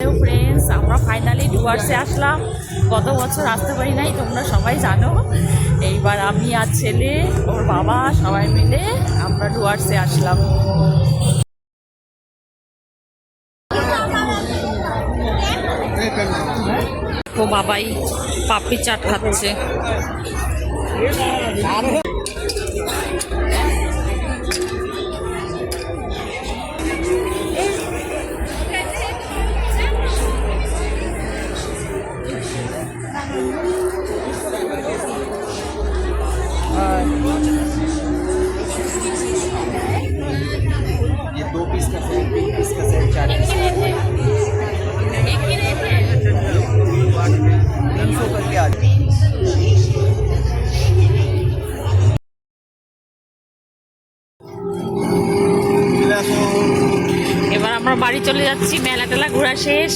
Hello friends, আমরা finally ডুয়ার্সে আসলাম। গত বছর আসতে পারি নাই, তোমরা সবাই জানো। এইবার আমি আর ছেলে, ওর বাবা সবাই মিলে আমরা ডুয়ার্সে আসলাম। ও বাবাই পাপড়ি চাট খাচ্ছে। ये 2 पीस का सेट, 3 पीस का सेट, 4 पीस का सेट 300 करके आ जाए। এবার আমরা বাড়ি চলে যাচ্ছি, মেলা টেলা ঘোরা শেষ।